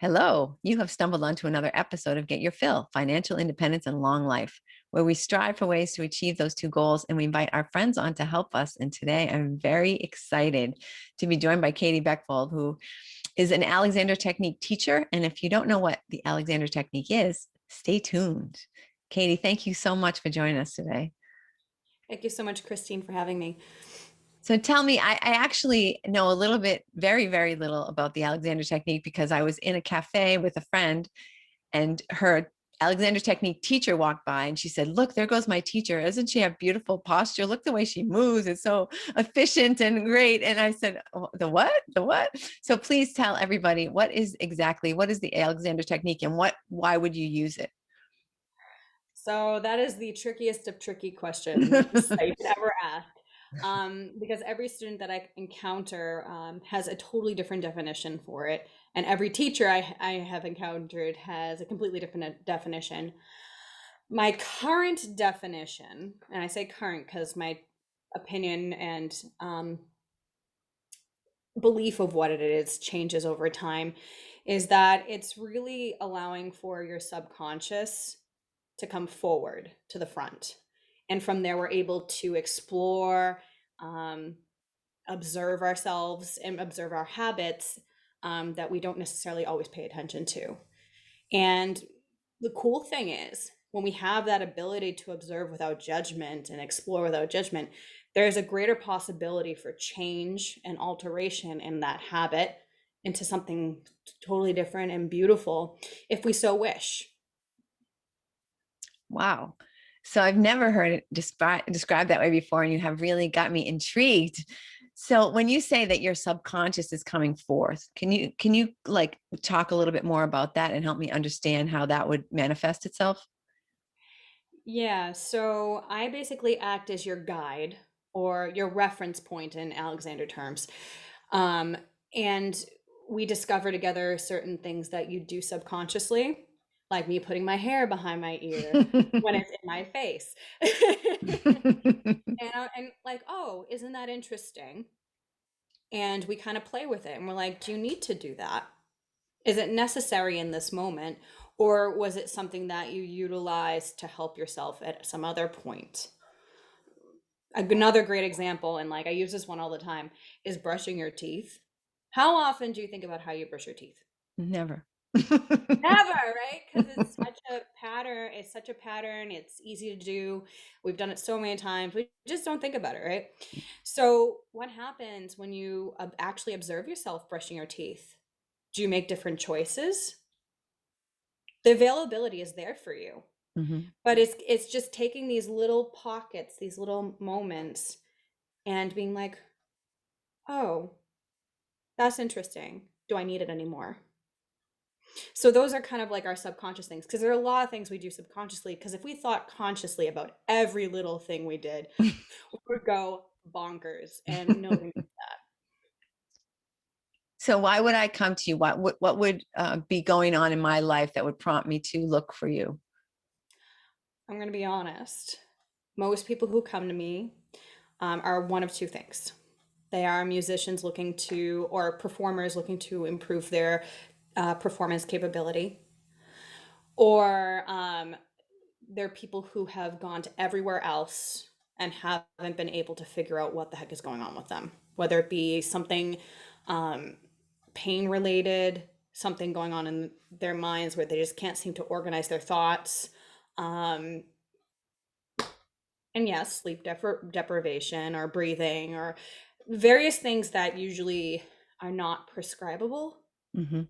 Hello, you have stumbled onto another episode of Get Your Fill Financial Independence and Long Life, where we strive for ways to achieve those two goals and we invite our friends on to help us. And today I'm very excited to be joined by Katie Beckvold, who is an Alexander Technique teacher. And if you don't know what the Alexander Technique is, stay tuned. Katie, thank you so much for joining us today. Thank you so much, Christine, for having me. So tell me, I actually know a little bit, very, very little about the Alexander Technique because I was in a cafe with a friend and her Alexander Technique teacher walked by and she said, "Look, there goes my teacher. Doesn't she have beautiful posture? Look the way she moves. It's so efficient and great." And I said, "Oh, the what? The what?" So please tell everybody what is the Alexander Technique and why would you use it? So that is the trickiest of tricky questions that you could ever ask. Because every student that I encounter has a totally different definition for it. And every teacher I have encountered has a completely different definition. My current definition, and I say current because my opinion and belief of what it is changes over time, is that it's really allowing for your subconscious to come forward to the front. And from there, we're able to explore, um, observe ourselves, and observe our habits that we don't necessarily always pay attention to. And the cool thing is, when we have that ability to observe without judgment and explore without judgment, there's a greater possibility for change and alteration in that habit into something totally different and beautiful if we so wish. Wow. So I've never heard it described that way before, and you have really got me intrigued. So when you say that your subconscious is coming forth, can you like talk a little bit more about that and help me understand how that would manifest itself? Yeah, so I basically act as your guide or your reference point in Alexander terms. Um, and we discover together certain things that you do subconsciously, like me putting my hair behind my ear when it's in my face. And like, oh, isn't that interesting? And we kind of play with it and we're like, do you need to do that? Is it necessary in this moment? Or was it something that you utilized to help yourself at some other point? Another great example, and like I use this one all the time, is brushing your teeth. How often do you think about how you brush your teeth? Never. Never, right? Because it's such a pattern. It's such a pattern. It's easy to do. We've done it so many times. We just don't think about it, right? So, what happens when you actually observe yourself brushing your teeth? Do you make different choices? The availability is there for you. Mhm. But it's just taking these little pockets, these little moments, and being like, "Oh, that's interesting. Do I need it anymore?" So those are kind of like our subconscious things, because there are a lot of things we do subconsciously, because if we thought consciously about every little thing we did, we would go bonkers, and nobody needs that. So why would I come to you? What would be going on in my life that would prompt me to look for you? I'm gonna be honest. Most people who come to me are one of two things. They are musicians looking to, or performers looking to improve their performance capability, or they're people who have gone to everywhere else and haven't been able to figure out what the heck is going on with them, whether it be something um, pain related, something going on in their minds where they just can't seem to organize their thoughts. Um, and yes, sleep deprivation or breathing or various things that usually are not prescribable. Mhm.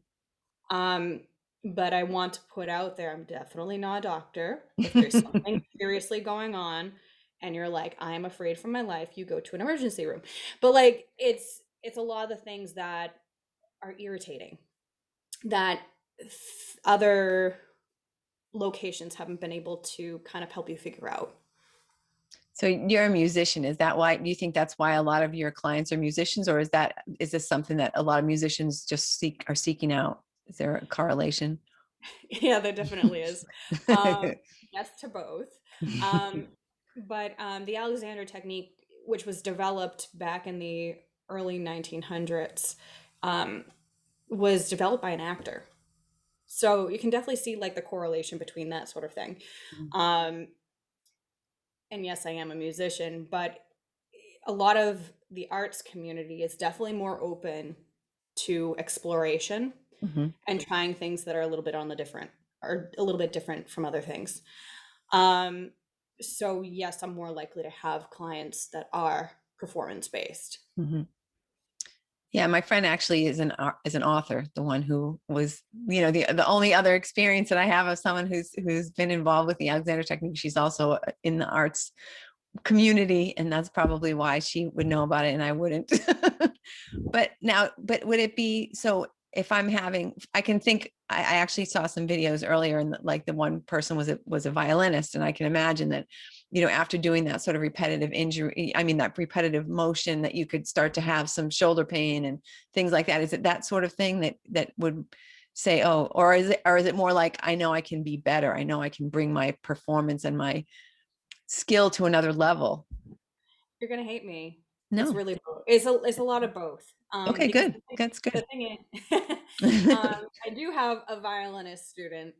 Um, but I want to put out there, I'm definitely not a doctor. If there's something seriously going on and you're like, I'm afraid for my life, you go to an emergency room. But like it's a lot of the things that are irritating that other locations haven't been able to kind of help you figure out. So you're a musician. Is that why, do you think that's why a lot of your clients are musicians, or is this something that a lot of musicians just are seeking out? Is there a correlation? Yeah, there definitely is. Um, yes to both. Um, but the Alexander technique, which was developed back in the early 1900s, um, was developed by an actor. So you can definitely see like the correlation between that sort of thing. Um, and yes, I am a musician, but a lot of the arts community is definitely more open to exploration Mm-hmm. and trying things that are a little bit on the different or a little bit different from other things. Um, so yes, I'm more likely to have clients that are performance based. Mm-hmm. Yeah, my friend actually is an author, the one who was, the only other experience that I have of someone who's been involved with the Alexander technique. She's also in the arts community, and that's probably why she would know about it and I wouldn't. But would it be so if I'm having, I can think, I actually saw some videos earlier, and like the one person was a violinist, and I can imagine that, after doing that sort of repetitive injury, I mean, that repetitive motion, that you could start to have some shoulder pain and things like that. Is it that sort of thing that would say, oh, or is it more like, I know I can be better. I know I can bring my performance and my skill to another level. You're gonna hate me. It's No. really both. It's a lot of both. Okay, Because good. That's the good. thing is, I do have a violinist student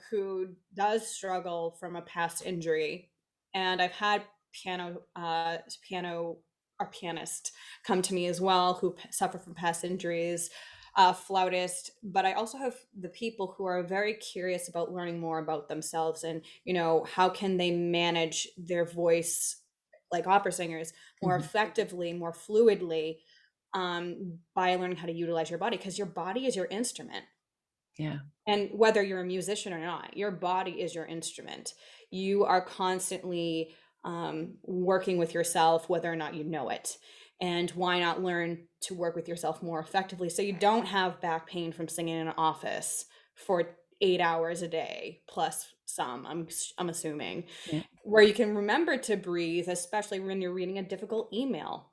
who does struggle from a past injury, and I've had piano or pianist come to me as well who suffer from past injuries, flautist. But I also have the people who are very curious about learning more about themselves and how can they manage their voice like opera singers more Mhm. effectively, more fluidly, by learning how to utilize your body because your body is your instrument. Yeah. And whether you're a musician or not, your body is your instrument. You are constantly working with yourself, whether or not you know it. And why not learn to work with yourself more effectively so you don't have back pain from singing in an office for 8 hours a day plus some, I'm assuming, Yeah. where you can remember to breathe, especially when you're reading a difficult email,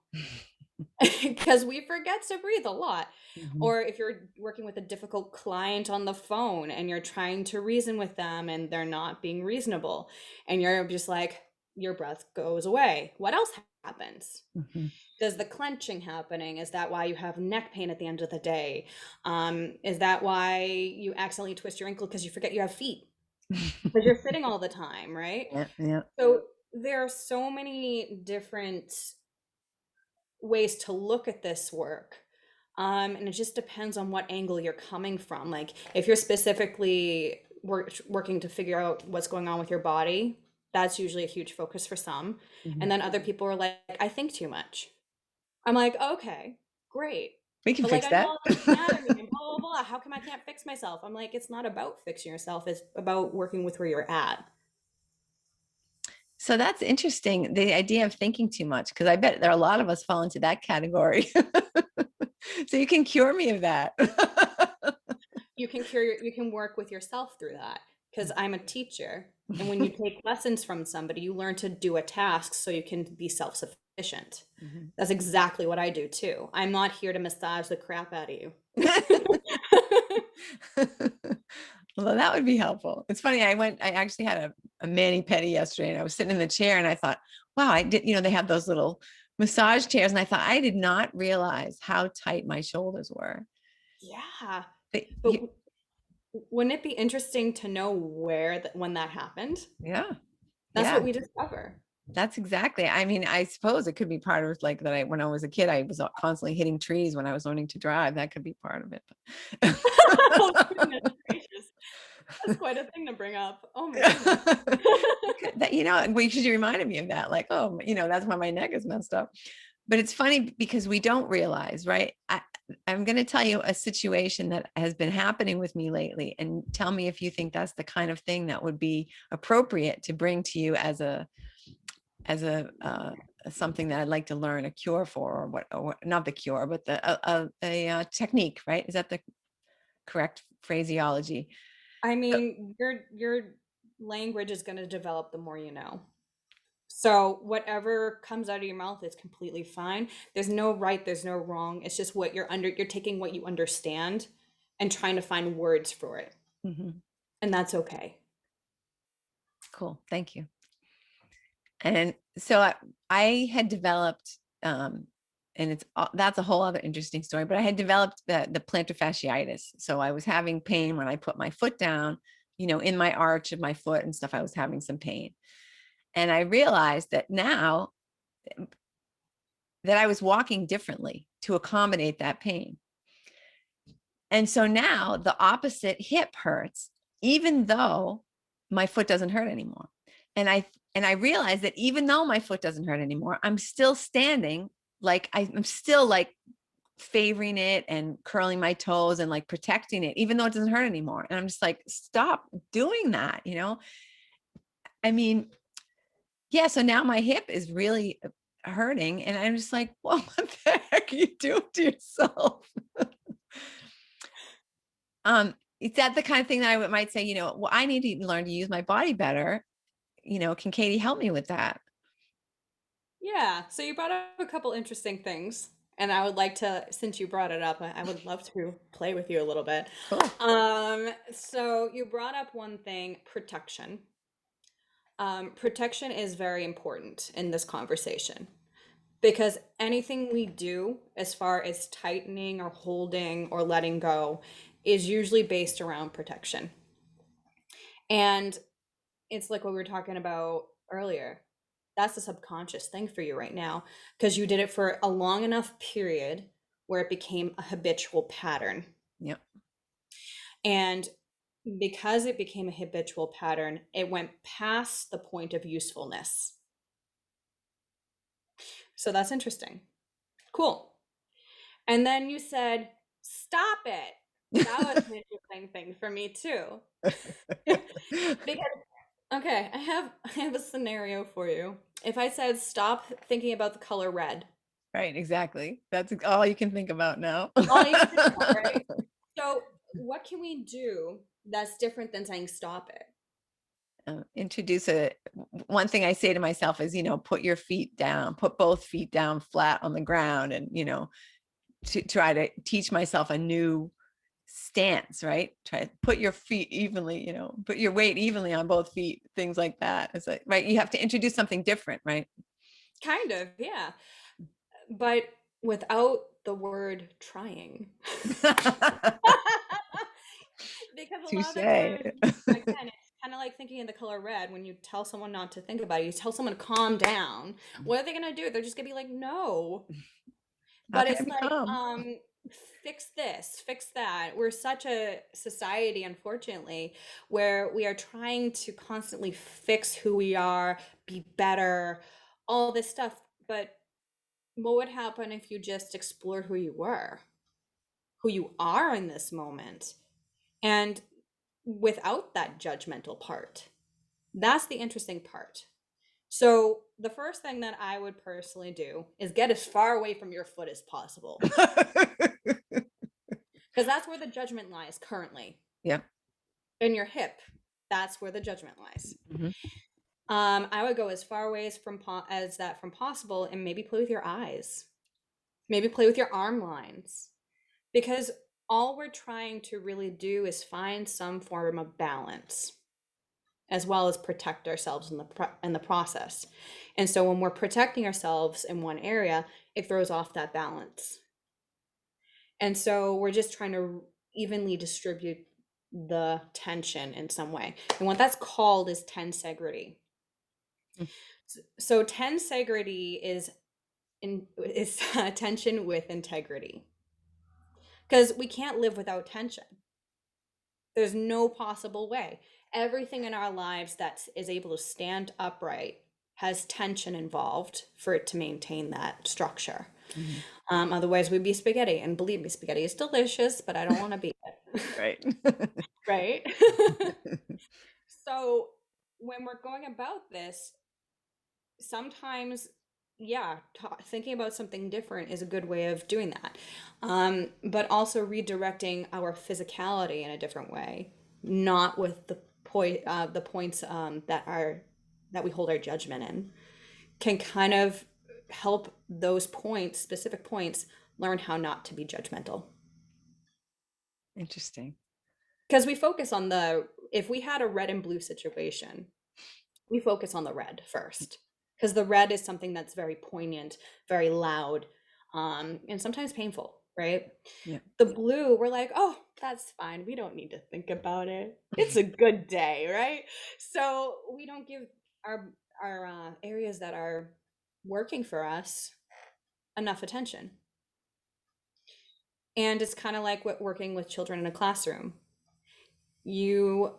because we forget to breathe a lot. Mhm. Or if you're working with a difficult client on the phone and you're trying to reason with them and they're not being reasonable, and you're just like, your breath goes away. What else happens? Mhm. Does the clenching happening? Is that why you have neck pain at the end of the day? Is that why you accidentally twist your ankle because you forget you have feet? Because you're sitting all the time, right? Yeah, yeah. So there are so many different ways to look at this work. And it just depends on what angle you're coming from. Like if you're specifically working to figure out what's going on with your body, that's usually a huge focus for some. And Mhm. then other people are like, I think too much. I'm like, okay, great. We can But like fix I know that. all this anatomy and blah blah blah. How come I can't fix myself? I'm like, it's not about fixing yourself, it's about working with where you're at. So that's interesting, the idea of thinking too much, because I bet there are a lot of us fall into that category. So you can cure me of that. You can work with yourself through that because I'm a teacher, and when you take lessons from somebody you learn to do a task so you can be self-sufficient. Mhm. That's exactly what I do too. I'm not here to massage the crap out of you. Well, that would be helpful. It's funny. I actually had a mani pedi yesterday, and I was sitting in the chair and I thought, wow, I did, they have those little massage chairs. And I thought, I did not realize how tight my shoulders were. Yeah, But but wouldn't it be interesting to know where that when that happened? yeah, That's yeah, what we discover. that's exactly. I mean, I suppose it could be part of like that. When I was a kid, I was constantly hitting trees when I was learning to drive. That could be part of it. Oh, goodness gracious. That's quite a thing to bring up. Oh my goodness. That, because you reminded me of that, like, oh, that's why my neck is messed up. But it's funny because we don't realize, right? I'm going to tell you a situation that has been happening with me lately, and tell me if you think that's the kind of thing that would be appropriate to bring to you as a something that I'd like to learn a cure for, or what not the cure, but a technique, right? Is that the correct phraseology? I So, mean, your language is going to develop the more you know. So whatever comes out of your mouth is completely fine. There's no right, there's no wrong. It's just what you're taking what you understand and trying to find words for it. mhm, And that's okay. cool. Thank you. And so I had developed and that's a whole other interesting story. But I had developed the plantar fasciitis, so I was having pain when I put my foot down, in my arch of my foot and stuff. I was having some pain, and I realized that now that I was walking differently to accommodate that pain. And so now the opposite hip hurts, even though my foot doesn't hurt anymore. And I realized that even though my foot doesn't hurt anymore, I'm still standing, like I'm still like favoring it and curling my toes and like protecting it, even though it doesn't hurt anymore. And I'm just like, stop doing that. I mean, yeah. So now my hip is really hurting, and I'm just like, well, what the heck are you doing to yourself? Is that the kind of thing that I might say, well, I need to learn to use my body better. Can Katie help me with that? Yeah, so you brought up a couple interesting things, and I would like to, since you brought it up, I would love to play with you a little bit. Cool. So you brought up one thing, protection. Protection is very important in this conversation because anything we do as far as tightening or holding or letting go is usually based around protection. And it's like what we were talking about earlier. That's a subconscious thing for you right now because you did it for a long enough period where it became a habitual pattern. Yep. And because it became a habitual pattern, it went past the point of usefulness. So that's interesting. Cool. And then you said, stop it. That was an interesting thing for me too. Because okay, I have a scenario for you. If I said stop thinking about the color red, Right. Exactly. That's all you can think about now. all you can think about, right? So what can we do that's different than saying stop it? Introduce one thing I say to myself is, put your feet down, put both feet down flat on the ground, and, to try to teach myself a new stance, right? Try to put your feet evenly, put your weight evenly on both feet, things like that. It's like, right. You have to introduce something different, right? Kind of, yeah. But without the word trying. Because a lot of the Touche. times, again, it's kind of like thinking of the color red. When you tell someone not to think about it, you tell someone to calm down. What are they gonna do? They're just gonna be like, no. How But can I it's be like, calm? fix this, fix that. We're such a society, unfortunately, where we are trying to constantly fix who we are, be better, all this stuff. But what would happen if you just explored who you were, who you are in this moment, and without that judgmental part? That's the interesting part. So, the first thing that I would personally do is get as far away from your foot as possible. Because that's where the judgment lies currently. Yeah. In your hip, that's where the judgment lies. Mm-hmm. I would go as far away as that from possible, and maybe play with your eyes, maybe play with your arm lines, because all we're trying to really do is find some form of balance, as well as protect ourselves in the process. And so when we're protecting ourselves in one area, it throws off that balance. And so we're just trying to evenly distribute the tension in some way. And what that's called is tensegrity. So tensegrity is tension with integrity. Because we can't live without tension. There's no possible way. Everything in our lives that is able to stand upright has tension involved for it to maintain that structure. Mm-hmm. Otherwise, we'd be spaghetti. And believe me, spaghetti is delicious, but I don't want to be it. Right. Right? So, when we're going about this, sometimes, yeah, thinking about something different is a good way of doing that. But also redirecting our physicality in a different way, not with the points that we hold our judgment in, can kind of help those points, specific points, learn how not to be judgmental. Interesting. Because we focus on if we had a red and blue situation, we focus on the red first because the red is something that's very poignant, very loud. and sometimes painful, right? Yeah. The blue, we're like, oh, that's fine. We don't need to think about it. It's a good day, right? So we don't give our areas that are working for us enough attention. And it's kind of like what working with children in a classroom. You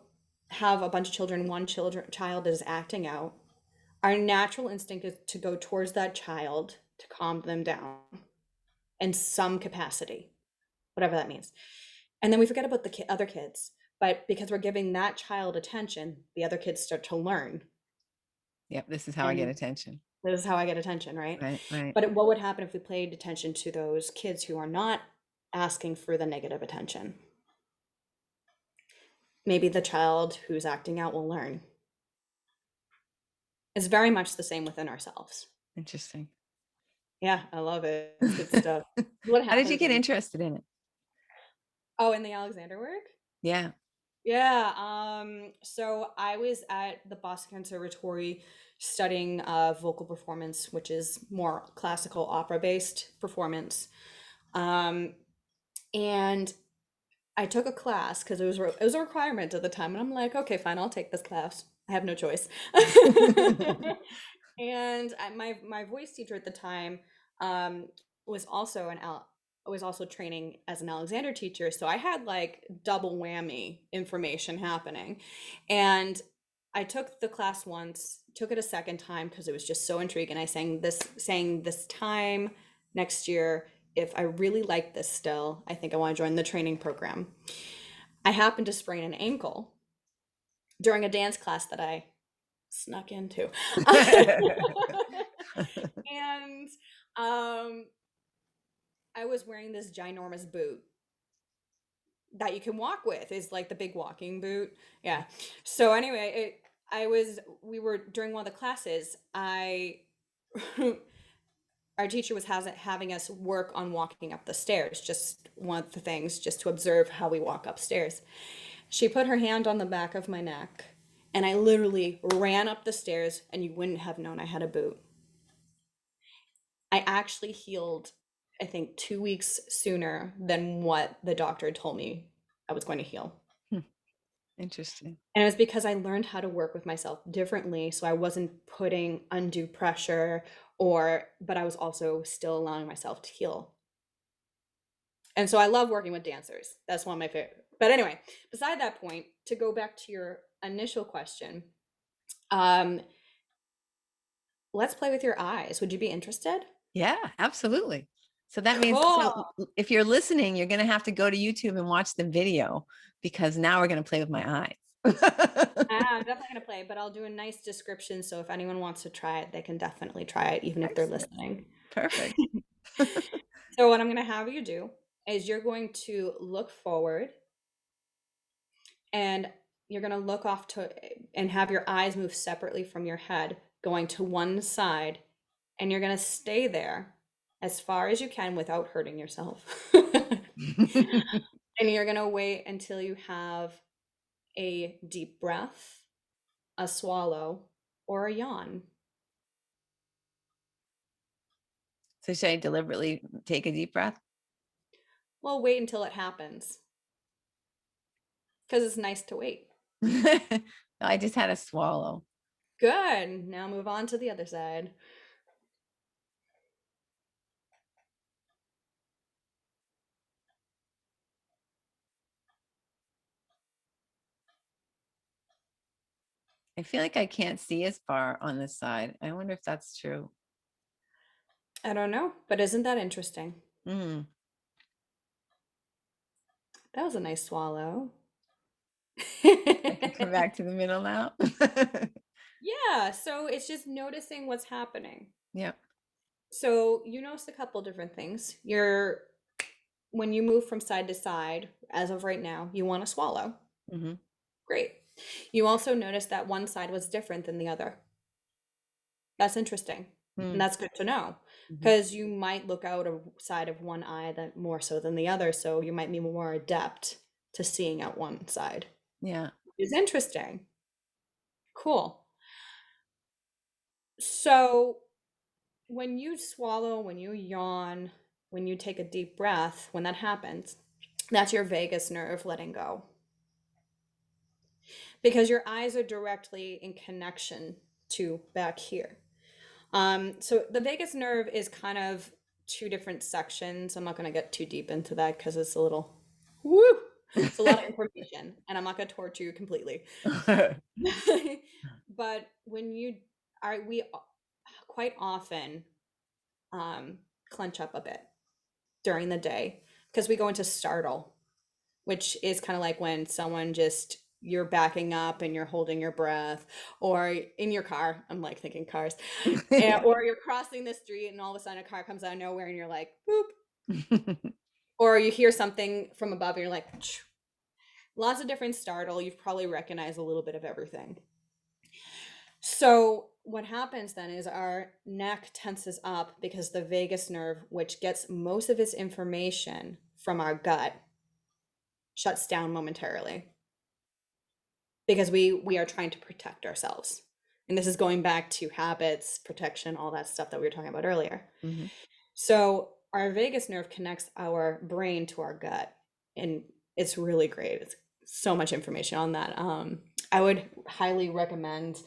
have a bunch of children, child is acting out. Our natural instinct is to go towards that child to calm them down in some capacity, whatever that means. And then we forget about the other kids. But because we're giving that child attention, the other kids start to learn. Yep. This is how I get And attention. this is how I get attention, right? Right. Right. But what would happen if we paid attention to those kids who are not asking for the negative attention? Maybe the child who's acting out will learn. It's very much the same within ourselves. Interesting. Yeah, I love it. It's good stuff. What How did you happens get when, interested in it? oh, in the Alexander work? Yeah. Yeah, so I was at the Boston Conservatory studying vocal performance, which is more classical opera-based performance. Um, and I took a class because it was a requirement at the time, and I'm like, okay, fine, I'll take this class. I have no choice. And my voice teacher at the time um, was also was also training as an Alexander teacher, so I had like double whammy information happening. And I took the class once, took it a second time because it was just so intriguing. I sang this time next year. If I really like this still, I think I want to join the training program. I happened to sprain an ankle during a dance class that I snuck into. And I was wearing this ginormous boot that you can walk with, is like the big walking boot. Yeah. So anyway, we were during one of the classes, our teacher was having us work on walking up the stairs, just one of the things, just to observe how we walk upstairs. She put her hand on the back of my neck, and I literally ran up the stairs, and you wouldn't have known I had a boot. I actually healed, I think, 2 weeks sooner than what the doctor told me I was going to heal. Interesting. And it was because I learned how to work with myself differently. So I wasn't putting undue pressure, but I was also still allowing myself to heal. And so I love working with dancers. That's one of my favorite. But anyway, beside that point, to go back to your initial question, um, let's play with your eyes. Would you be interested? Yeah, absolutely. So that means, Cool. so if you're listening, you're going to have to go to YouTube and watch the video, because now we're going to play with my eyes. I'm definitely going to play, but I'll do a nice description. So if anyone wants to try it, they can definitely try it, even if they're Excellent. listening. Perfect. So what I'm going to have you do is you're going to look forward, and you're going to look off to and have your eyes move separately from your head, going to one side, and you're going to stay there as far as you can without hurting yourself. And you're going to wait until you have a deep breath, a swallow, or a yawn. So should I deliberately take a deep breath? Well, wait until it happens because it's nice to wait. I just had a swallow. Good. Now move on to the other side. I feel like I can't see as far on this side. I wonder if that's true. I don't know, but isn't that interesting? Mm. That was a nice swallow. I can come back to the middle now. Yeah, so it's just noticing what's happening. Yep. So you notice a couple different things. When you move from side to side, as of right now, you want to swallow. Mm-hmm. Great. You also notice that one side was different than the other. That's interesting. And that's good to know, Mm-hmm. because you might look out a side of one eye that more so than the other, so you might be more adept to seeing out one side. Yeah. It's interesting. Cool. So when you swallow, when you yawn, when you take a deep breath, when that happens, that's your vagus nerve letting go. Because your eyes are directly in connection to back here. So the vagus nerve is kind of two different sections. I'm not going to get too deep into that because it's a little, woo, it's a lot of information, and I'm not going to torture you completely. But when you are, we quite often clench up a bit during the day because we go into startle, which is kind of like when someone just you're backing up and you're holding your breath, or in your car. I'm like thinking cars, or you're crossing the street and all of a sudden a car comes out of nowhere and you're like, boop, or you hear something from above and you're like, Phew. Lots of different startle. You've probably recognized a little bit of everything. So what happens then is our neck tenses up because the vagus nerve, which gets most of its information from our gut, shuts down momentarily because we are trying to protect ourselves. And this is going back to habits, protection, all that stuff that we were talking about earlier. Mhm. So our vagus nerve connects our brain to our gut, and it's really great. It's so much information on that. I would highly recommend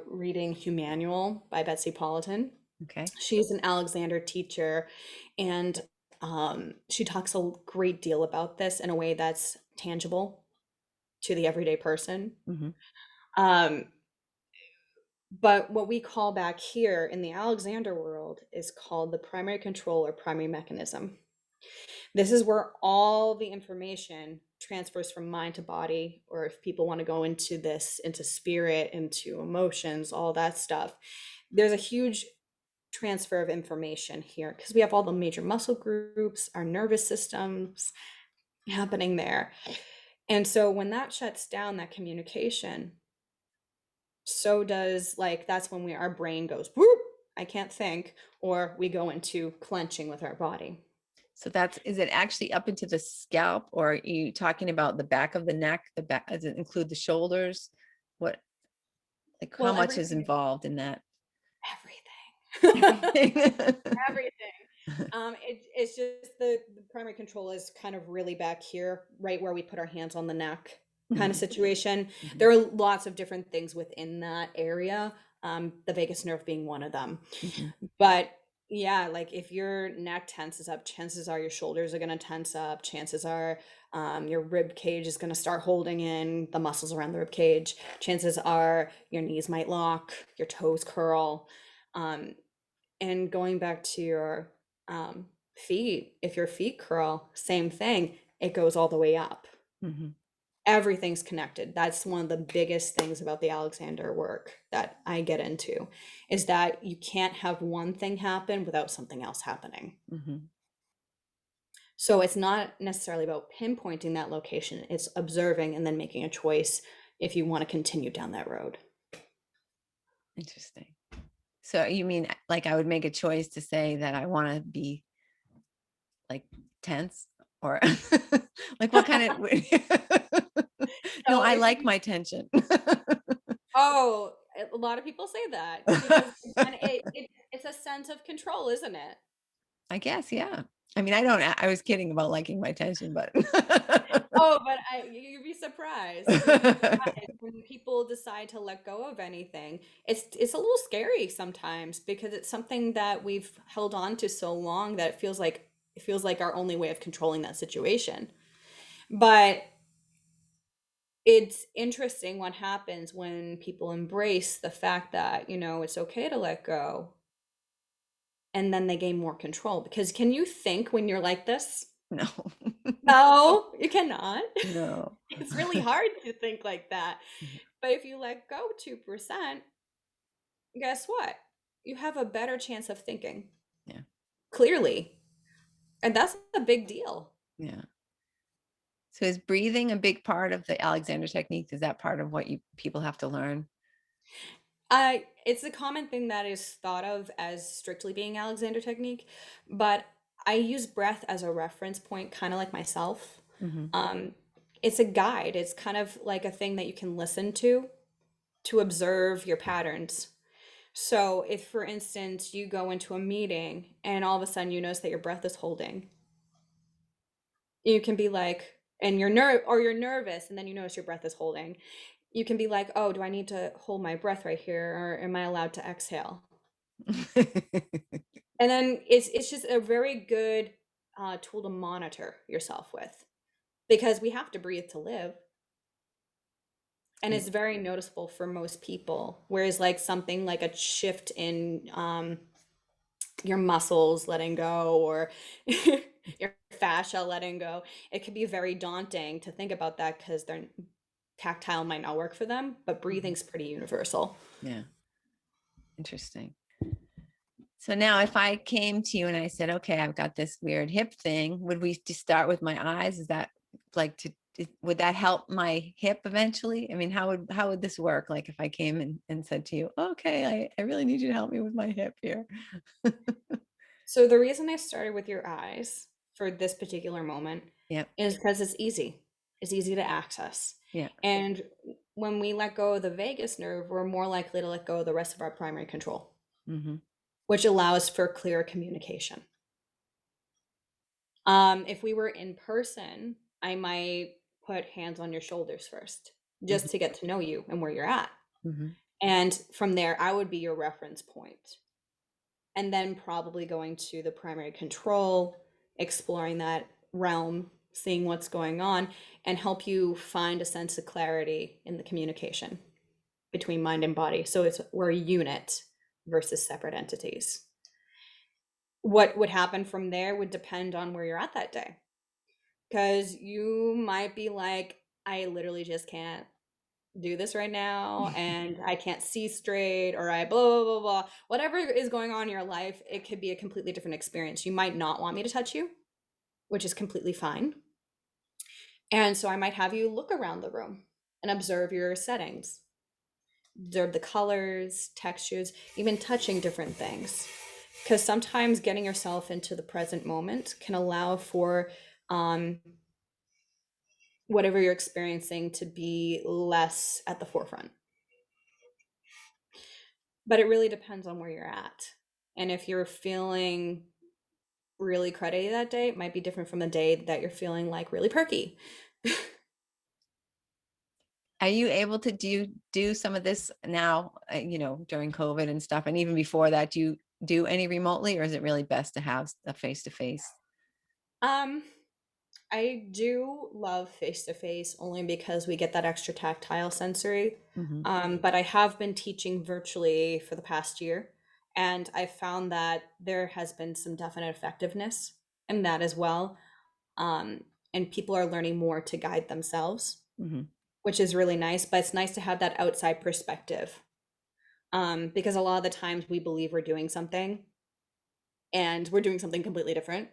reading Humanual by Betsy Politan. Okay. She's an Alexander teacher, and she talks a great deal about this in a way that's tangible to the everyday person. Mhm. Um, but what we call back here in the Alexander world is called the primary control or primary mechanism. This is where all the information transfers from mind to body, or if people want to go into this, into spirit, into emotions, all that stuff. There's a huge transfer of information here because we have all the major muscle groups, our nervous systems happening there. And so when that shuts down, that communication, so does like that's when our brain goes whoop, I can't think, or we go into clenching with our body. So is it actually up into the scalp, or are you talking about the back of the neck? The back, does it include the shoulders? What, like how Well, much is everything, involved in that? everything. Everything. Everything. It's just the primary control is kind of really back here, right where we put our hands on the neck kind of Mhm. situation. Mhm. There are lots of different things within that area, the vagus nerve being one of them. Mhm. But yeah, like if your neck tenses up, chances are your shoulders are going to tense up. Chances are your rib cage is going to start holding in the muscles around the rib cage. Chances are your knees might lock, your toes curl. Um, and going back to your feet, if your feet curl, same thing, it goes all the way up. Mhm. Everything's connected. That's one of the biggest things about the Alexander work that I get into, is that you can't have one thing happen without something else happening. Mhm. So it's not necessarily about pinpointing that location, it's observing and then making a choice if you want to continue down that road. Interesting. So you mean like I would make a choice to say that I want to be like tense, or like what kind of no, So I if like you, my tension. oh, a lot of people say that because and it's a sense of control, isn't it? I guess, yeah. I mean, I was kidding about liking my tension, but Oh, but you'd be surprised. You'd be surprised when people decide to let go of anything. It's a little scary sometimes because it's something that we've held on to so long that it feels like our only way of controlling that situation. But it's interesting what happens when people embrace the fact that, it's okay to let go, and then they gain more control. Because can you think when you're like this? no. No, you cannot. No. It's really hard to think like that. But if you let go 2%, guess what? You have a better chance of thinking Yeah. clearly. And that's a big deal. Yeah. So is breathing a big part of the Alexander technique? Is that part of what people have to learn? It's a common thing that is thought of as strictly being Alexander technique, but I use breath as a reference point, kind of like myself. Hmm. Um, it's a guide. It's kind of like a thing that you can listen to observe your patterns. So if, for instance, you go into a meeting and all of a sudden you notice that your breath is holding, you can be like, and you're nervous, and then you notice your breath is holding. You can be like, oh, do I need to hold my breath right here, or am I allowed to exhale? And then it's just a very good tool to monitor yourself with, because we have to breathe to live. And Yeah. it's very noticeable for most people. Whereas like something like a shift in your muscles letting go, or your fascia letting go, it could be very daunting to think about that because their tactile might not work for them, but Mhm. breathing's pretty universal. Yeah. Interesting. So now if I came to you and I said, okay, I've got this weird hip thing, would we just start with my eyes? Is that like would that help my hip eventually? I mean, how would this work? Like if I came and said to you, okay, I really need you to help me with my hip here. So the reason I started with your eyes for this particular moment Yep. is because it's easy. It's easy to access. Yeah. And when we let go of the vagus nerve, we're more likely to let go of the rest of our primary control, Mm-hmm. which allows for clear communication. If we were in person, I might put hands on your shoulders first, Mm-hmm. just to get to know you and where you're at. Mm-hmm. And from there, I would be your reference point. And then probably going to the primary control, exploring that realm, seeing what's going on, and help you find a sense of clarity in the communication between mind and body. So we're a unit versus separate entities. What would happen from there would depend on where you're at that day. Because you might be like, I literally just can't do this right now, and I can't see straight, or I blah, blah, blah, blah. Whatever is going on in your life, it could be a completely different experience. You might not want me to touch you, which is completely fine. And so I might have you look around the room and observe your settings, observe the colors, textures, even touching different things. Because sometimes getting yourself into the present moment can allow for um, whatever you're experiencing to be less at the forefront. But it really depends on where you're at. And if you're feeling really cruddy that day, it might be different from the day that you're feeling like really perky. Are you able to do some of this now, during COVID and stuff? And even before that, do you do any remotely, or is it really best to have a face to face? um, I do love face to face only because we get that extra tactile sensory. Mm-hmm. But I have been teaching virtually for the past year, and I found that there has been some definite effectiveness in that as well. Um, and people are learning more to guide themselves, Mm-hmm. which is really nice. But it's nice to have that outside perspective, because a lot of the times we believe we're doing something and we're doing something completely different.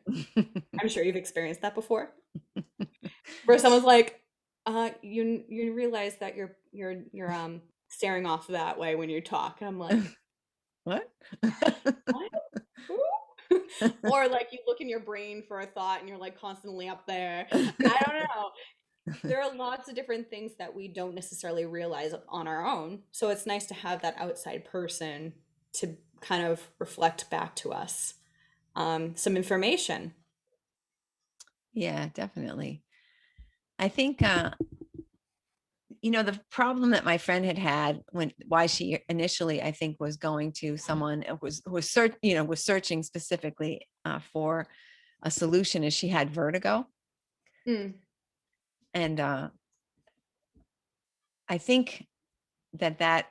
I'm sure you've experienced that before, where someone's like, you realize that you're staring off that way when you talk." And I'm like, What? what? Or like you look in your brain for a thought and you're like constantly up there. I don't know. There are lots of different things that we don't necessarily realize on our own. So it's nice to have that outside person to kind of reflect back to us some information. Yeah, definitely. I think the problem that my friend had why she initially, I think, was going to someone who was searching specifically for a solution, is she had vertigo. Mm, And I think that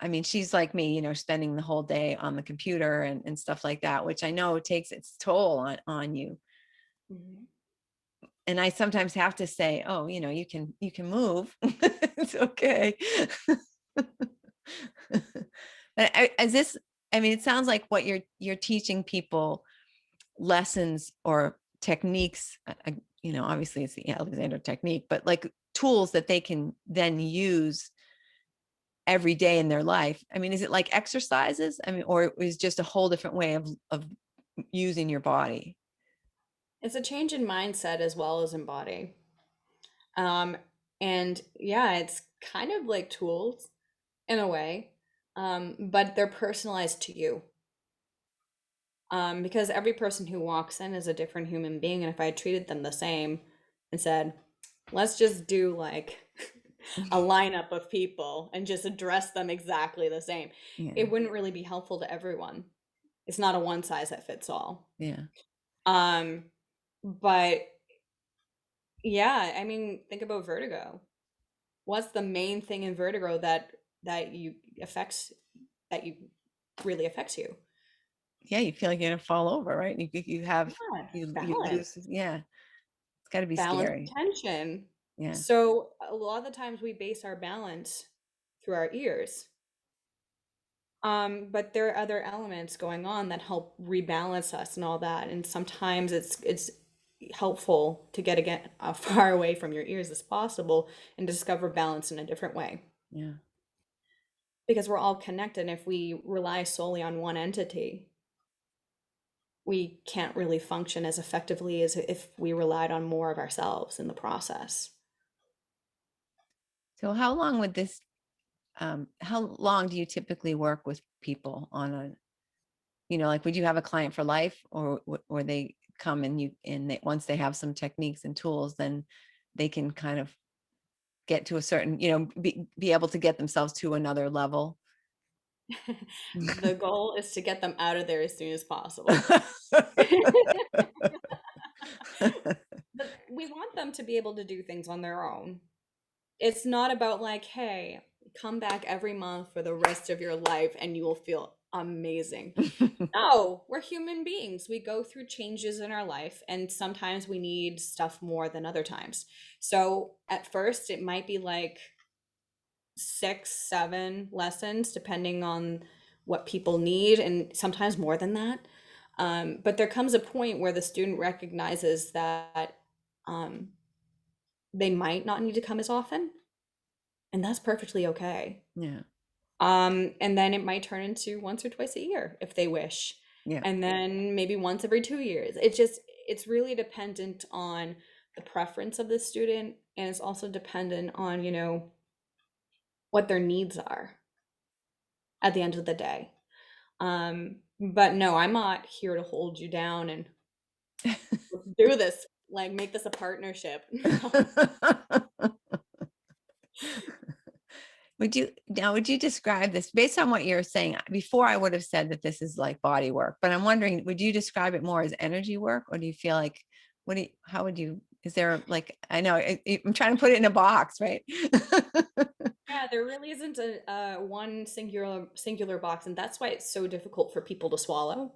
I mean, she's like me, spending the whole day on the computer and stuff like that, which I know takes its toll on you. mhm. And I sometimes have to say, oh, you can move. It's okay. But is this, I mean, it sounds like what you're teaching people lessons or techniques, obviously it's the Alexander technique, but like tools that they can then use every day in their life. I mean, is it like exercises? I mean, or is just a whole different way of using your body? It's a change in mindset as well as in body. Um, and yeah, it's kind of like tools in a way. but they're personalized to you. Because every person who walks in is a different human being, and if I treated them the same and said, let's just do like a lineup of people and just address them exactly the same, Yeah. it wouldn't really be helpful to everyone. It's not a one size that fits all. Yeah. Um, but yeah, I mean, think about vertigo. What's the main thing in vertigo that you affects that you really affects you? Yeah. You feel like you're gonna fall over, right? You have, Yeah, you lose. balance. Yeah. It's got to be Balance scary. tension. Yeah. So a lot of the times we base our balance through our ears. But there are other elements going on that help rebalance us and all that. And sometimes it's helpful to get again far away from your ears as possible and discover balance in a different way. Yeah. Because we're all connected. If we rely solely on one entity, we can't really function as effectively as if we relied on more of ourselves in the process. So how long would this, how long do you typically work with people on a, like, would you have a client for life, or they come and once they have some techniques and tools, then they can kind of get to a certain, be able to get themselves to another level? The goal is to get them out of there as soon as possible. But we want them to be able to do things on their own. It's not about like, hey, come back every month for the rest of your life and you will feel amazing. No, we're human beings. We go through changes in our life, and sometimes we need stuff more than other times. So at first, it might be like 6, 7 lessons, depending on what people need, and sometimes more than that. But there comes a point where the student recognizes that um, they might not need to come as often, and that's perfectly okay. Yeah. And then it might turn into once or twice a year if they wish, Yeah. and then maybe once every 2 years. It's really dependent on the preference of the student, and it's also dependent on, what their needs are at the end of the day. But no, I'm not here to hold you down and do this, like make this a partnership. No. Would you describe this based on what you're saying? Before, I would have said that this is like body work, but I'm wondering, would you describe it more as energy work, or do you feel like, how would you, is there like, I know I'm trying to put it in a box, right? Yeah, there really isn't a one singular box, and that's why it's so difficult for people to swallow,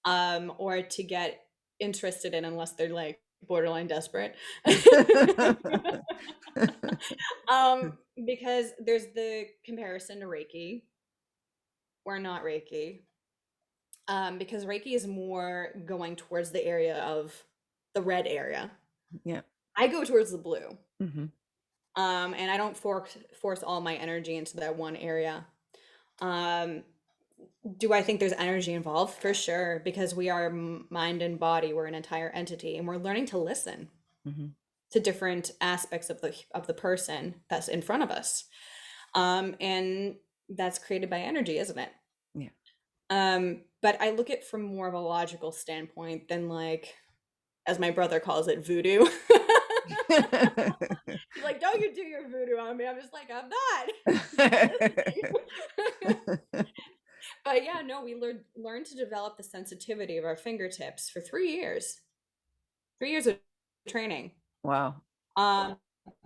or to get interested in unless they're like borderline desperate. Because there's the comparison to Reiki or not Reiki. Because Reiki is more going towards the area of the red area. Yeah. I go towards the blue. Hmm. And I don't force all my energy into that one area. Um, do I think there's energy involved? For sure, because we are mind and body. We're an entire entity, and we're learning to listen Hmm. to different aspects of the person that's in front of us. And that's created by energy, isn't it? Yeah. But I look at it from more of a logical standpoint than like, as my brother calls it, voodoo. He's like, "Don't you do your voodoo on me?" I'm just like, "I'm not." But yeah, no, we learn to develop the sensitivity of our fingertips for 3 years. 3 years of training. Wow. Um,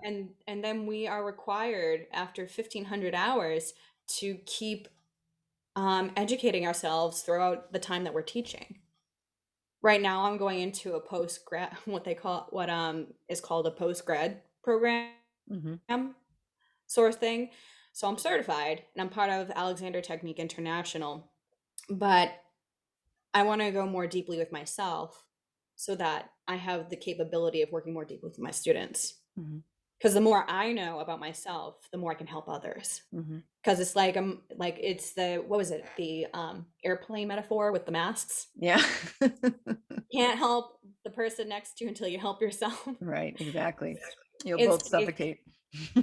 and then we are required after 1,500 hours to keep educating ourselves throughout the time that we're teaching. Right now, I'm going into a post grad, what is called a post grad program Hmm. sort of thing. So I'm certified and I'm part of Alexander Technique International, but I want to go more deeply with myself so that I have the capability of working more deeply with my students. Hmm. Because the more I know about myself, the more I can help others. Hmm. Because it's like it's the what was it, the airplane metaphor with the masks. Yeah. Can't help the person next to you until you help yourself. Right. Exactly. You'll It's both suffocate.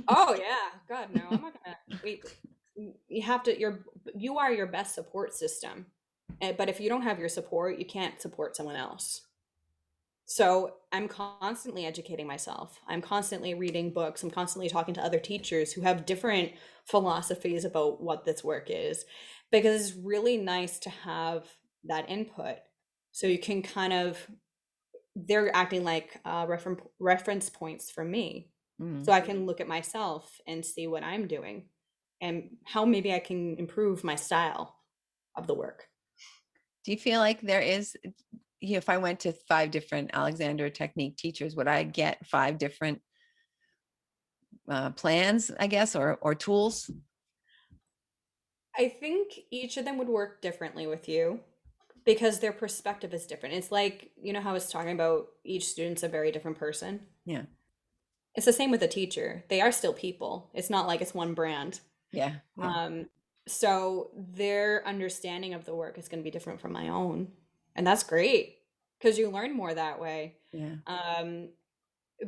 oh yeah, God no, I'm not gonna wait. you have to, you are your best support system. But if you don't have your support, you can't support someone else. So I'm constantly educating myself. I'm constantly reading books. I'm constantly talking to other teachers who have different philosophies about what this work is, because it's really nice to have that input. So you can kind of, they're acting like reference points for me. Mm. So I can look at myself and see what I'm doing and how maybe I can improve my style of the work. Do you feel like there is, if I went to 5 different Alexander Technique teachers, would I get 5 different plans, I guess, or tools? I think each of them would work differently with you because their perspective is different. It's like, you know how I was talking about each student's a very different person? Yeah. It's the same with a teacher. They are still people. It's not like it's one brand. Yeah. Yeah. Um, so their understanding of the work is going to be different from my own. And that's great because you learn more that way. Yeah. Um,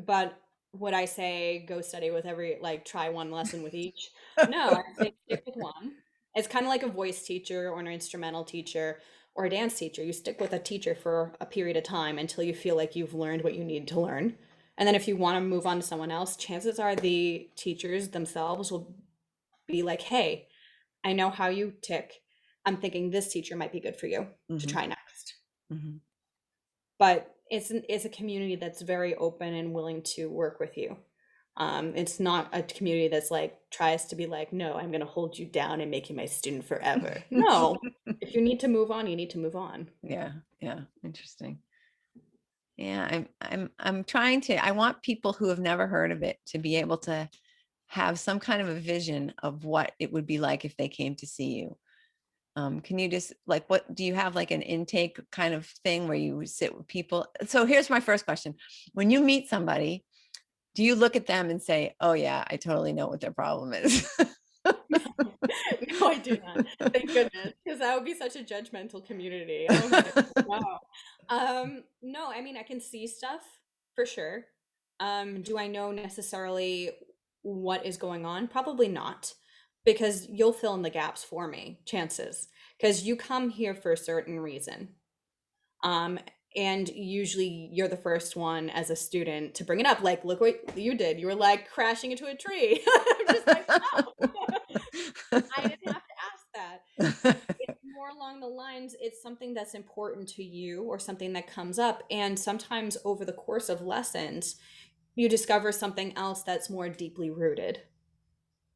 but would I say go study with every, like try one lesson with each? No, I say stick with one. It's kind of like a voice teacher or an instrumental teacher or a dance teacher. You stick with a teacher for a period of time until you feel like you've learned what you need to learn. And then if you want to move on to someone else, chances are the teachers themselves will be like, hey, I know how you tick. I'm thinking this teacher might be good for you to Hmm. try next. Hmm. But it's a community that's very open and willing to work with you. It's not a community that's like tries to be like, no, I'm going to hold you down and make you my student forever. No, if you need to move on, you need to move on. Yeah. Yeah. Interesting. Yeah. I'm trying to, I want people who have never heard of it to be able to have some kind of a vision of what it would be like if they came to see you. Can you just like, what do you have like an intake kind of thing where you sit with people? So here's my first question. When you meet somebody, do you look at them and say, oh yeah, I totally know what their problem is? No, I do not. Thank goodness, because that would be such a judgmental community. Oh my, wow. No, I mean I can see stuff for sure. Do I know necessarily what is going on? Probably not, because you'll fill in the gaps for me, chances, because you come here for a certain reason. Um, and usually you're the first one as a student to bring it up. Like, look what you did. You were like crashing into a tree. I'm just like, wow. I didn't have to ask that. It's more along the lines, it's something that's important to you or something that comes up. And sometimes over the course of lessons, you discover something else that's more deeply rooted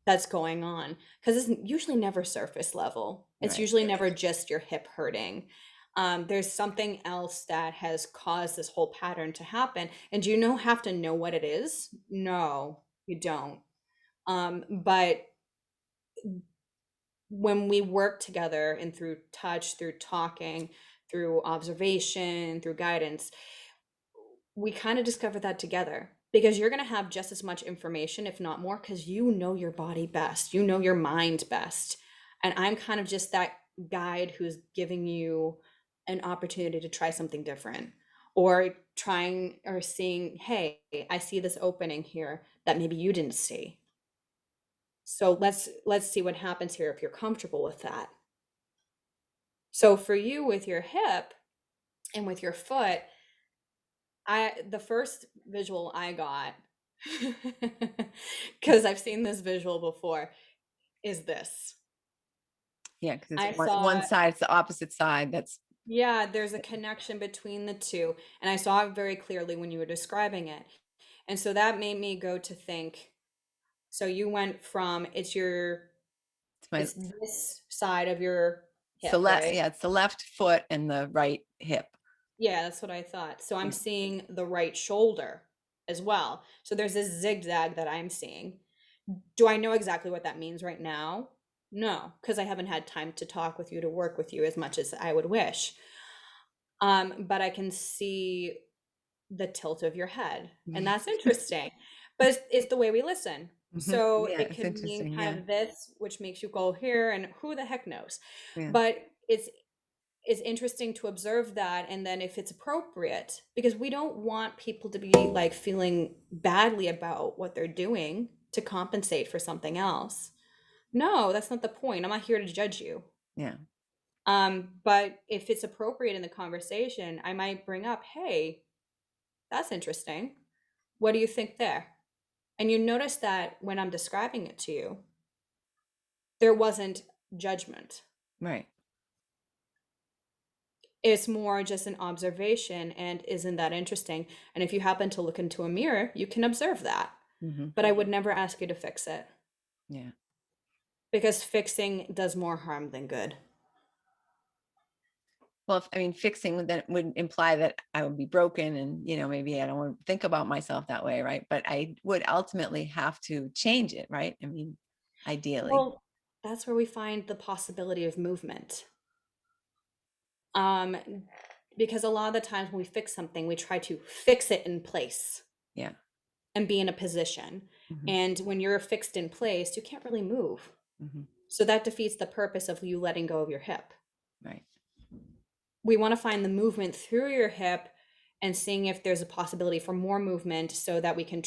that's going on. Because it's usually never surface level, it's Right. usually never just your hip hurting. There's something else that has caused this whole pattern to happen. And do you know have to know what it is? No, you don't. But when we work together and through touch, through talking, through observation, through guidance, we kind of discover that together because you're going to have just as much information, if not more, because you know your body best, you know your mind best. And I'm kind of just that guide who's giving you an opportunity to try something different or trying or seeing, hey, I see this opening here that maybe you didn't see. So let's see what happens here if you're comfortable with that. So for you with your hip and with your foot, the first visual I got, because I've seen this visual before, is this. Yeah, because it's I one saw, side, it's the opposite side. That's yeah, there's a connection between the two, and I saw it very clearly when you were describing it. And so that made me go to think, so you went from it's my it's this side of your it's the hip, left, right? yeah, it's the left foot and the right hip. Yeah, that's what I thought. So I'm Yeah. seeing the right shoulder as well. So there's this zigzag that I'm seeing. Do I know exactly what that means right now? No, because I haven't had time to talk with you, to work with you as much as I would wish. But I can see the tilt of your head, and that's interesting. But it's the way we listen. Mhm. So Yeah, it it's could mean interesting. kind Yeah. of this, which makes you go here, and who the heck knows? Yeah. But it's interesting to observe that, and then if it's appropriate, because we don't want people to be like feeling badly about what they're doing to compensate for something else. No, that's not the point. I'm not here to judge you. Yeah. But if it's appropriate in the conversation, I might bring up, hey, that's interesting. What do you think there? And you notice that when I'm describing it to you, there wasn't judgment. Right. It's more just an observation and isn't that interesting? And if you happen to look into a mirror, you can observe that. Hmm. But I would never ask you to fix it Yeah. because fixing does more harm than good. Well, I mean, fixing would imply that I would be broken and, maybe I don't want to think about myself that way. Right. But I would ultimately have to change it. Right. I mean, ideally. Well, that's where we find the possibility of movement. Um, because a lot of the times when we fix something, we try to fix it in place Yeah. and be in a position. Hmm. And when you're fixed in place, you can't really move. Hmm. So that defeats the purpose of you letting go of your hip. Right. We want to find the movement through your hip and seeing if there's a possibility for more movement so that we can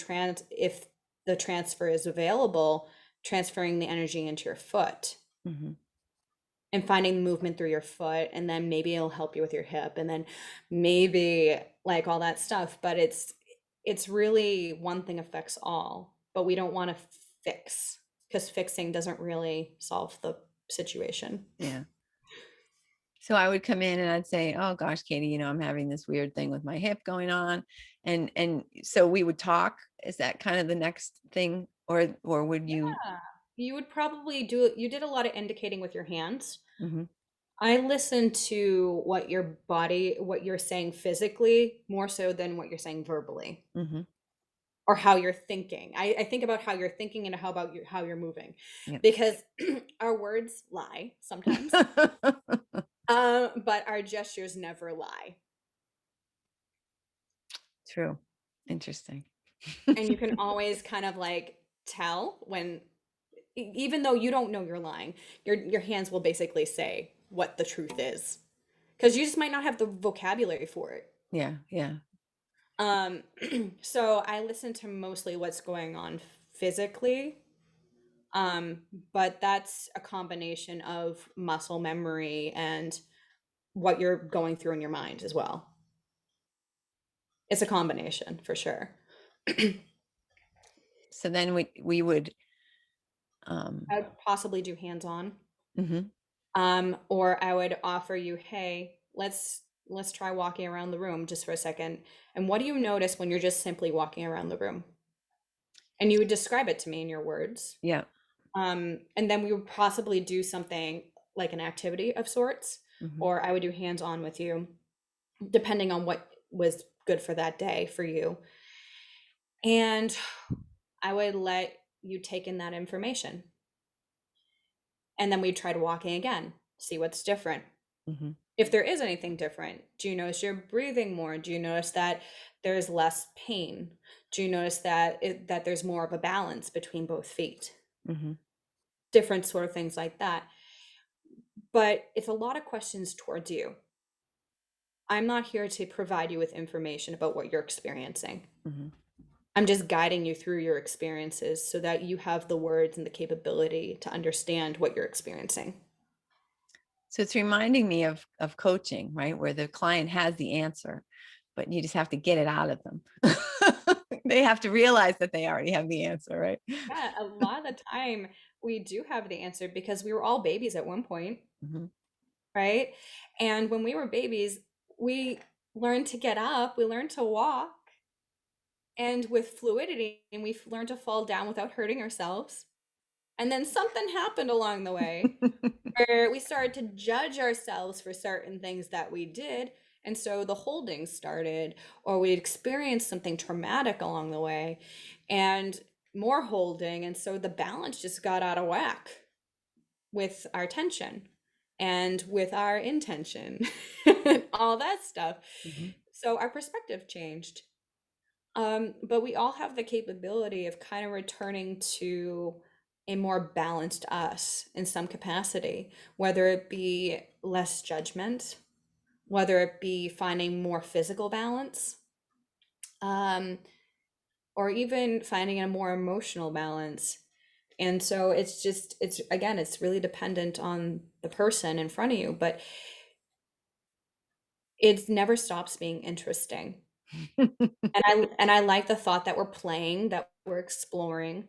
if the transfer is available, transferring the energy into your foot Hmm. and finding movement through your foot. And then maybe it'll help you with your hip and then maybe like all that stuff. But it's really one thing affects all, but we don't want to fix because fixing doesn't really solve the situation. Yeah. So I would come in and I'd say, "Oh gosh, Katie, I'm having this weird thing with my hip going on." And so we would talk. Is that kind of the next thing? Or would you? Yeah. You would probably you did a lot of indicating with your hands. Hmm. I listen to what you're saying physically more so than what you're saying verbally Hmm. or how you're thinking. I think about how you're thinking and how you're moving Yeah. because our words lie sometimes, but our gestures never lie. True. Interesting. And you can always kind of like tell when even though you don't know you're lying, your hands will basically say what the truth is. Because you just might not have the vocabulary for it. Yeah. Yeah. Um, so I listen to mostly what's going on physically, but that's a combination of muscle memory and what you're going through in your mind as well. It's a combination for sure. So then we would. um I would possibly do hands-on. mhm, Or I would offer you, hey, let's try walking around the room just for a second. And what do you notice when you're just simply walking around the room? And you would describe it to me in your words. yeah. And then we would possibly do something like an activity of sorts, Hmm. or I would do hands-on with you, depending on what was good for that day for you. And I would let you take in that information. And then we'd try to walking again, see what's different. Hmm. If there is anything different, do you notice you're breathing more? Do you notice that there's less pain? Do you notice that that there's more of a balance between both feet? Hmm. Different sort of things like that. But it's a lot of questions towards you. I'm not here to provide you with information about what you're experiencing. Hmm. I'm just guiding you through your experiences so that you have the words and the capability to understand what you're experiencing. So it's reminding me of coaching, right? Where the client has the answer, but you just have to get it out of them. They have to realize that they already have the answer, right? Yeah, a lot of the time we do have the answer because we were all babies at one point, Hmm. right? And when we were babies, we learned to get up, we learned to walk, and with fluidity, and we learned to fall down without hurting ourselves. And then something happened along the way where we started to judge ourselves for certain things that we did. And so the holding started, or we experienced something traumatic along the way and more holding. And so the balance just got out of whack with our tension and with our intention, all that stuff. Hmm. So our perspective changed. But we all have the capability of kind of returning to a more balanced us in some capacity, whether it be less judgment, whether it be finding more physical balance, um, or even finding a more emotional balance. And so it's again, it's really dependent on the person in front of you, but it never stops being interesting. And I like the thought that we're playing, that we're exploring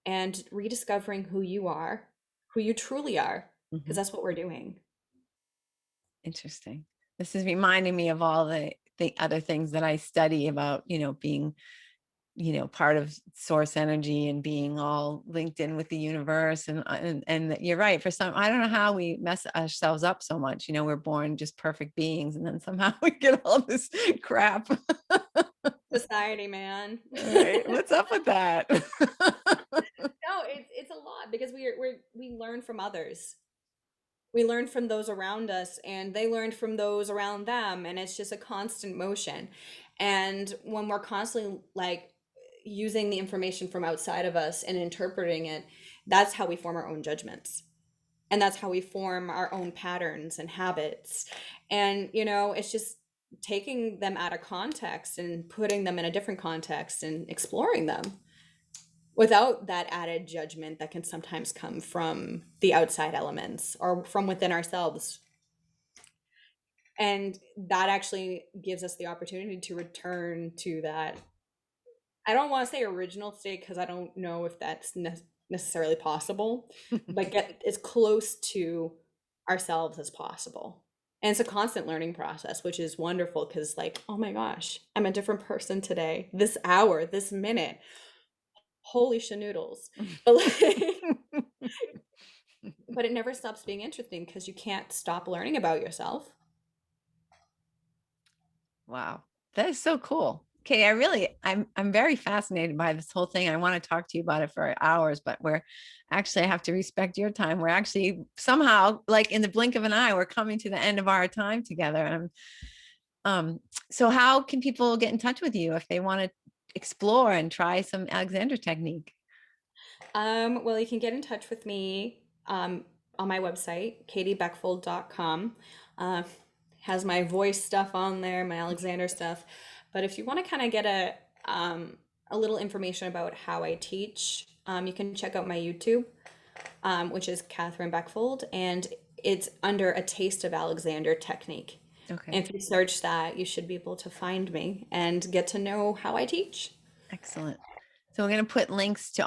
and rediscovering who you are, who you truly are, because Mhm. that's what we're doing. Interesting. This is reminding me of all the other things that I study about, being, part of source energy and being all linked in with the universe. And that you're right. For some, I don't know how we mess ourselves up so much. We're born just perfect beings, and then somehow we get all this crap. Society, man. Right? What's up with that? No, it's a lot because we learn from others. We learn from those around us, and they learned from those around them, and it's just a constant motion. And when we're constantly like using the information from outside of us and interpreting it, that's how we form our own judgments. And that's how we form our own patterns and habits. And it's just taking them out of context and putting them in a different context and exploring them without that added judgment that can sometimes come from the outside elements or from within ourselves. And that actually gives us the opportunity to return to that. I don't want to say original state because I don't know if that's necessarily possible, but get as close to ourselves as possible. And it's a constant learning process, which is wonderful because, like, oh my gosh, I'm a different person today, this hour, this minute. Holy shanoodles. But like, but it never stops being interesting because you can't stop learning about yourself. Wow. That is so cool. Okay, I'm very fascinated by this whole thing. I want to talk to you about it for hours, but I have to respect your time. We're actually somehow, like in the blink of an eye, we're coming to the end of our time together. And so how can people get in touch with you if they want to explore and try some Alexander technique? Well, you can get in touch with me on my website, katiebeckvold.com. Uh, has my voice stuff on there, my Alexander stuff. But if you want to kind of get a little information about how I teach, you can check out my YouTube, which is Katherine Beckvold, and it's under A Taste of Alexander Technique. Okay. And if you search that, you should be able to find me and get to know how I teach. Excellent. So we're going to put links to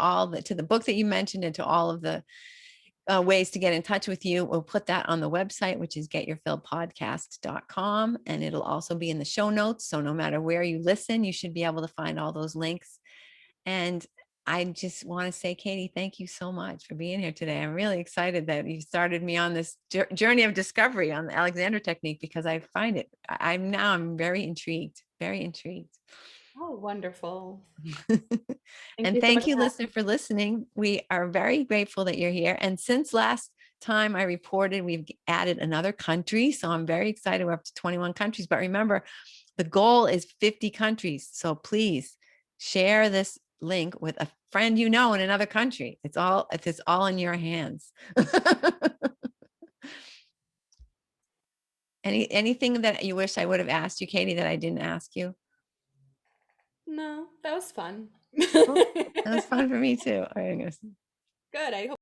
the book that you mentioned and to all of the ways to get in touch with you. We'll put that on the website, which is getyourfillpodcast.com. And it'll also be in the show notes. So no matter where you listen, you should be able to find all those links. And I just want to say, Katie, thank you so much for being here today. I'm really excited that you started me on this journey of discovery on the Alexander technique, because I find it, I'm very intrigued, very intrigued. Oh, wonderful. Thank And you so much thank for you, having listener, for listening. We are very grateful that you're here. And since last time I reported, we've added another country. So I'm very excited. We're up to 21 countries. But remember, the goal is 50 countries. So please share this link with a friend in another country. It's all in your hands. Anything that you wish I would have asked you, Katie, that I didn't ask you? No, that was fun. Well, that was fun for me too. All right, Good. I hope